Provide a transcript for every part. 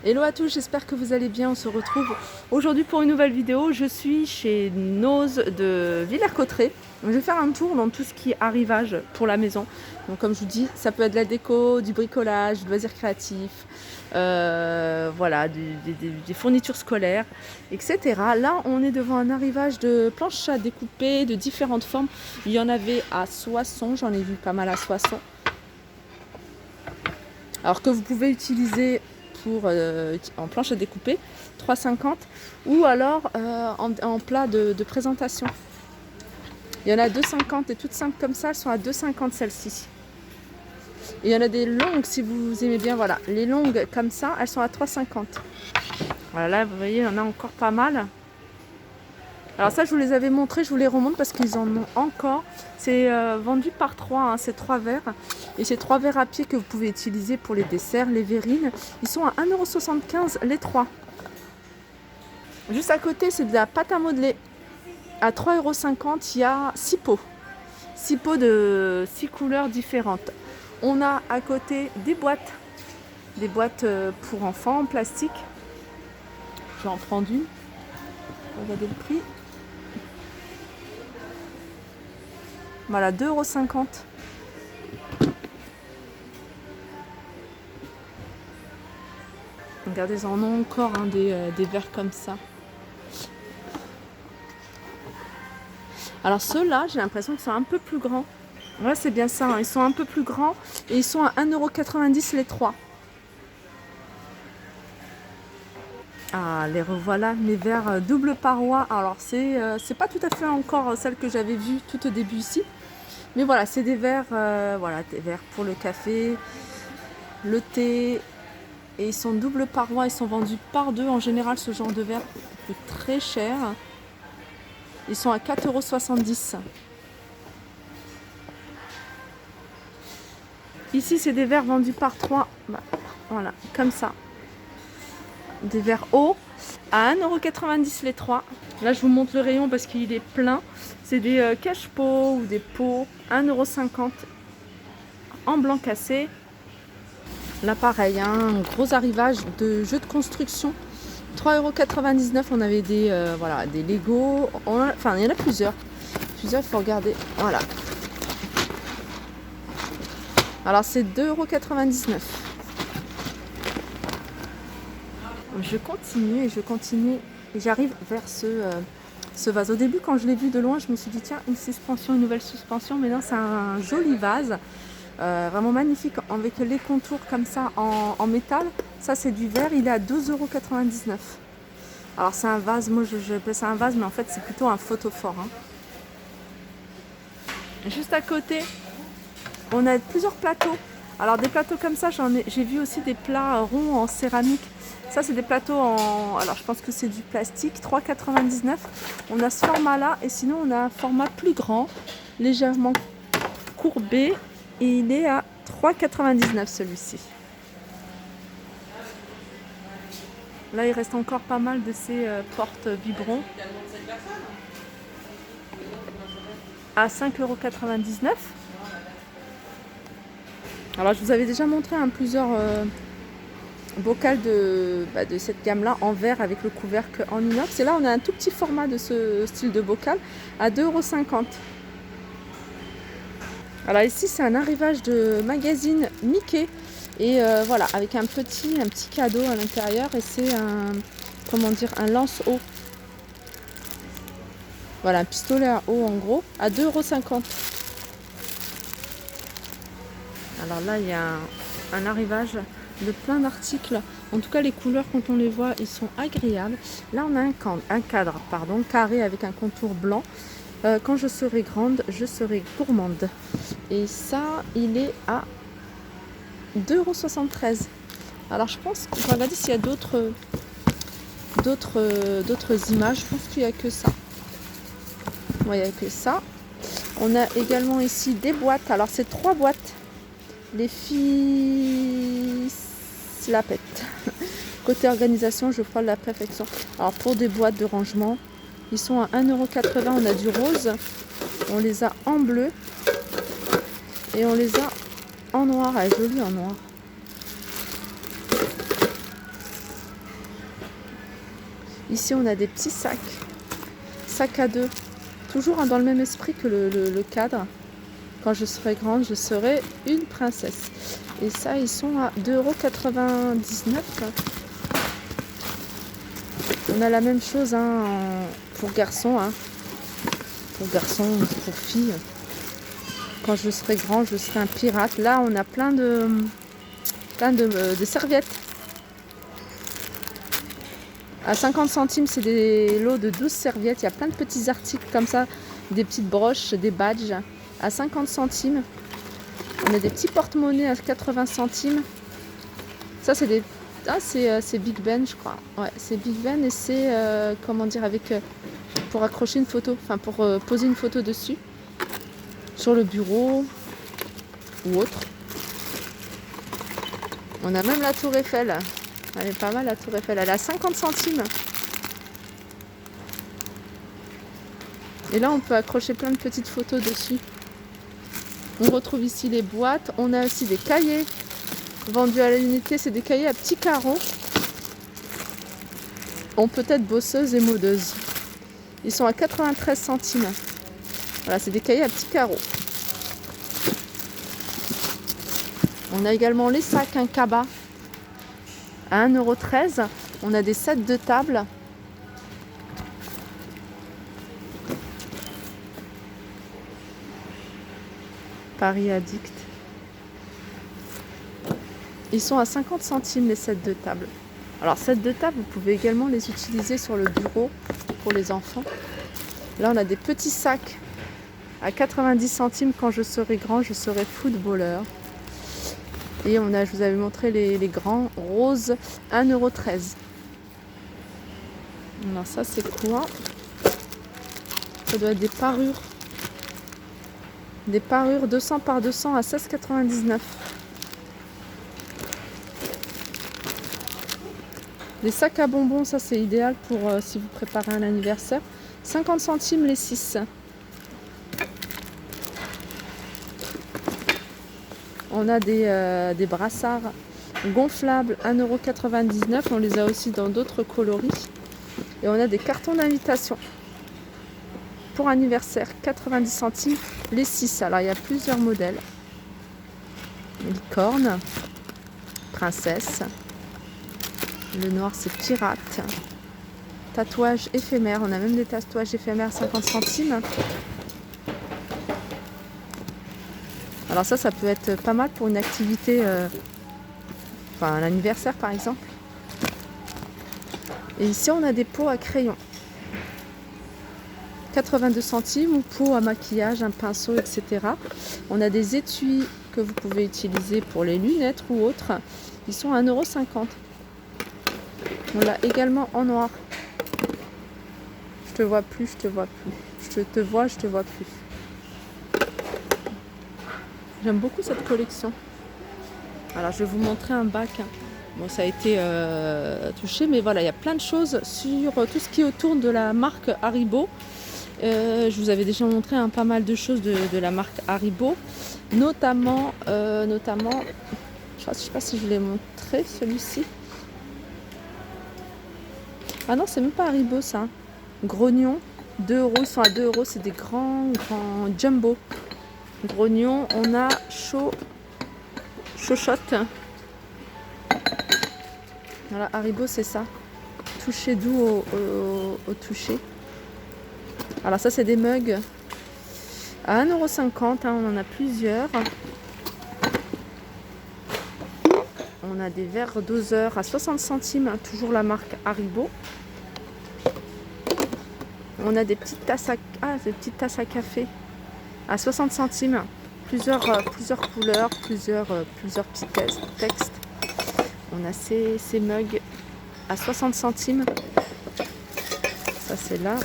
Hello à tous, j'espère que vous allez bien. On se retrouve aujourd'hui pour une nouvelle vidéo. Je suis chez Noz de Villers-Cotterêts. Je vais faire un tour dans tout ce qui est arrivage pour la maison. Donc comme je vous dis, ça peut être de la déco, du bricolage, du loisir créatif, voilà, des fournitures scolaires, etc. Là, on est devant un arrivage de planches à découper de différentes formes. Il y en avait à Soissons, j'en ai vu pas mal à Soissons. Alors que vous pouvez utiliser en planche à découper, 3,50 ou alors en plat de présentation. Il y en a 2,50 et toutes simples comme ça, elles sont à 2,50 celles-ci. Et il y en a des longues si vous aimez bien, voilà, les longues comme ça, elles sont à 3,50. Voilà, là vous voyez, il y en a encore pas mal. Alors ça, je vous les avais montrés, je vous les remonte parce qu'ils en ont encore. C'est vendu par 3, hein, c'est 3 verres. Et c'est 3 verres à pied que vous pouvez utiliser pour les desserts, les verrines. Ils sont à 1,75 € les 3. Juste à côté, c'est de la pâte à modeler. À 3,50 €, il y a 6 pots. 6 pots de 6 couleurs différentes. On a à côté des boîtes. Des boîtes pour enfants en plastique. Je vais en prendre une. Regardez le prix. Voilà, 2,50 €. Regardez, ils en ont encore hein, des verres comme ça. Alors ceux-là, j'ai l'impression qu'ils sont un peu plus grands. Ouais, c'est bien ça, hein, ils sont un peu plus grands et ils sont à 1,90 € les 3. Ah, les revoilà, mes verres double paroi. Alors c'est pas tout à fait encore celle que j'avais vue tout au début ici. Mais voilà, c'est des verres, voilà, des verres pour le café, le thé. Et ils sont double paroi, ils sont vendus par deux. En général, ce genre de verre coûte très cher. Ils sont à 4,70 €. Ici, c'est des verres vendus par 3. Voilà, comme ça. Des verres hauts à 1,90 € les 3. Là, je vous montre le rayon parce qu'il est plein. C'est des cache-pots ou des pots. 1,50 € en blanc cassé. Là, pareil, hein, un gros arrivage de jeux de construction. 3,99 €. On avait voilà, des Lego. Enfin, il y en a plusieurs. Plusieurs, il faut regarder. Voilà. Alors, c'est 2,99 €. Je continue et j'arrive vers ce vase. Au début, quand je l'ai vu de loin, je me suis dit tiens, une nouvelle suspension. Mais là, c'est un joli vase, vraiment magnifique, avec les contours comme ça en métal. Ça, c'est du verre. Il est à 12,99 €. Alors, c'est un vase. Moi, j'appelle ça un vase, mais en fait, c'est plutôt un photophore. Hein. Juste à côté, on a plusieurs plateaux. Alors des plateaux comme ça, j'ai vu aussi des plats ronds en céramique. Ça, c'est des plateaux alors je pense que c'est du plastique, 3,99 €. On a ce format-là et sinon on a un format plus grand, légèrement courbé et il est à 3,99 € celui-ci. Là, il reste encore pas mal de ces portes biberons à 5,99 €. Alors, je vous avais déjà montré plusieurs bocals de cette gamme-là en verre avec le couvercle en inox. Et là, on a un tout petit format de ce style de bocal à 2,50 €. Alors ici, c'est un arrivage de magazine Mickey. Et voilà, avec un petit cadeau à l'intérieur. Et c'est un lance-eau. Voilà, un pistolet à eau en gros, à 2,50 €. Alors là, il y a un arrivage de plein d'articles. En tout cas, les couleurs, quand on les voit, ils sont agréables. Là, on a un cadre carré avec un contour blanc. Quand je serai grande, je serai gourmande. Et ça, il est à 2,73 €. Alors, je pense qu'on va regarder s'il y a d'autres images. Je pense qu'il n'y a que ça. Ouais, il n'y a que ça. On a également ici des boîtes. Alors, c'est 3 boîtes. Les filles la pètent. Côté organisation, je ferai la perfection. Alors pour des boîtes de rangement, ils sont à 1,80 €. On a du rose, on les a en bleu et on les a en noir. Elle est jolie en noir. Ici, on a des petits sacs. Sacs à dos. Toujours dans le même esprit que le cadre. Quand je serai grande, je serai une princesse. Et ça, ils sont à 2,99 €. On a la même chose pour garçons. Pour garçons, pour filles. Quand je serai grand, je serai un pirate. Là, on a plein de serviettes. À 50 centimes, c'est des lots de 12 serviettes. Il y a plein de petits articles comme ça, des petites broches, des badges. À 50 centimes. On a des petits porte-monnaies à 80 centimes. Ça, c'est des... Ah, c'est Big Ben, je crois. Ouais, c'est Big Ben et c'est, comment dire, avec... pour accrocher une photo, enfin pour poser une photo dessus. Sur le bureau ou autre. On a même la tour Eiffel. Elle est pas mal la tour Eiffel. Elle est à 50 centimes. Et là, on peut accrocher plein de petites photos dessus. On retrouve ici les boîtes. On a aussi des cahiers vendus à l'unité. C'est des cahiers à petits carreaux. On peut être bosseuse et modeuse. Ils sont à 93 centimes. Voilà, c'est des cahiers à petits carreaux. On a également les sacs, un cabas à 1,13 €. On a des sets de table. Paris Addict. Ils sont à 50 centimes les sets de table. Alors, sets de table, vous pouvez également les utiliser sur le bureau pour les enfants. Là, on a des petits sacs à 90 centimes. Quand je serai grand, je serai footballeur. Et on a, je vous avais montré les grands roses, 1,13 €. Alors ça, c'est quoi? Ça doit être des parures. Des parures 200 par 200 à 16,99 €. Les sacs à bonbons, ça c'est idéal pour si vous préparez un anniversaire. 50 centimes les 6. On a des brassards gonflables, 1,99 €. On les a aussi dans d'autres coloris. Et on a des cartons d'invitation pour anniversaire, 90 centimes les 6. Alors il y a plusieurs modèles. Licorne, princesse. Le noir c'est pirate. Tatouage éphémère. On a même des tatouages éphémères, 50 centimes. Alors ça peut être pas mal pour une activité, enfin un anniversaire par exemple. Et ici on a des pots à crayon. 82 centimes ou pot à maquillage, un pinceau, etc. On a des étuis que vous pouvez utiliser pour les lunettes ou autres. Ils sont à 1,50 €. On l'a également en noir. Je te vois plus, je te vois plus. Je te vois, je te vois plus. J'aime beaucoup cette collection. Alors je vais vous montrer un bac. Bon, ça a été touché, mais voilà, il y a plein de choses sur tout ce qui est autour de la marque Haribo. Je vous avais déjà montré pas mal de choses de la marque Haribo, notamment je ne sais pas si je l'ai montré, celui-ci. Ah non, c'est même pas Haribo ça. Grognon, 2 €, ils sont à 2 €, c'est des grands jumbo. Grognon, on a Chochotte. Voilà, Haribo c'est ça. Toucher doux au toucher. Alors ça c'est des mugs à 1,50 €, on en a plusieurs. On a des verres doseurs à 60 centimes, toujours la marque Haribo. On a des petites tasses à café à 60 centimes. Plusieurs couleurs, plusieurs petits textes. On a ces mugs à 60 centimes. Ça c'est là.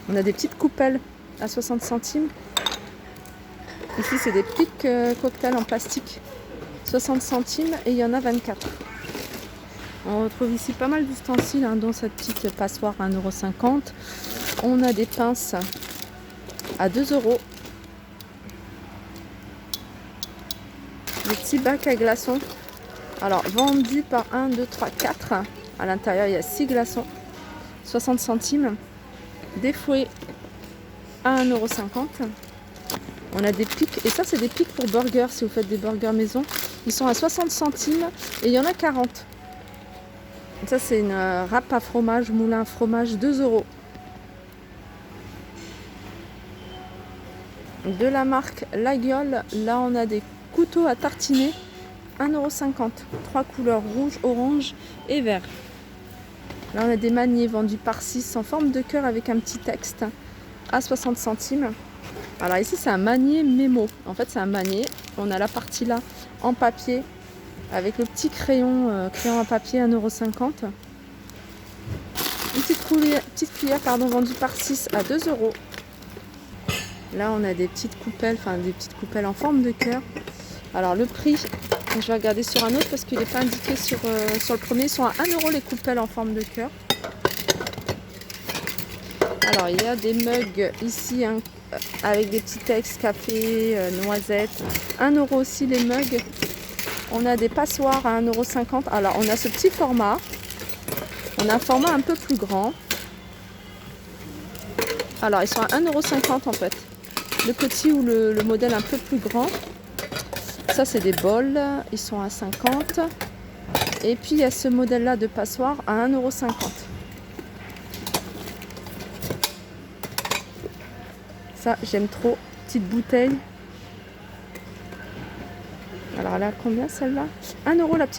On a des petites coupelles à 60 centimes. Ici, c'est des pics cocktails en plastique. 60 centimes et il y en a 24. On retrouve ici pas mal d'ustensiles, dont cette petite passoire à 1,50 €. On a des pinces à 2 €. Des petits bacs à glaçons Alors, vendu par 1, 2, 3, 4. À l'intérieur, il y a 6 glaçons. 60 centimes. Des fouets à 1,50 €. On a des pics. Et ça, c'est des pics pour burgers, si vous faites des burgers maison. Ils sont à 60 centimes et il y en a 40. Ça, c'est une râpe à fromage, moulin à fromage, 2 €. De la marque La Gueule, là, on a des couteaux à tartiner, 1,50 €. 3 couleurs, rouge, orange et vert. Là, on a des maniers vendus par 6 en forme de cœur avec un petit texte à 60 centimes. Alors ici, c'est un manier mémo. En fait, c'est un manier. On a la partie là en papier avec le petit crayon, crayon à papier, 1,50 €. Une petite cuillère vendue par 6 à 2 €. Là, on a des petites coupelles, des petites coupelles en forme de cœur. Alors, le prix, je vais regarder sur un autre parce qu'il n'est pas indiqué sur le premier. Ils sont à 1 € les coupelles en forme de cœur. Alors, il y a des mugs ici avec des petits textes café, noisettes. 1 € aussi les mugs. On a des passoires à 1,50 €. Alors, on a ce petit format. On a un format un peu plus grand. Alors, ils sont à 1,50 € en fait. Le petit ou le modèle un peu plus grand. Ça, c'est des bols. Ils sont à 50. Et puis, il y a ce modèle-là de passoire à 1,50 €. Ça, j'aime trop. Petite bouteille. Alors, elle a combien celle-là? 1 € la petite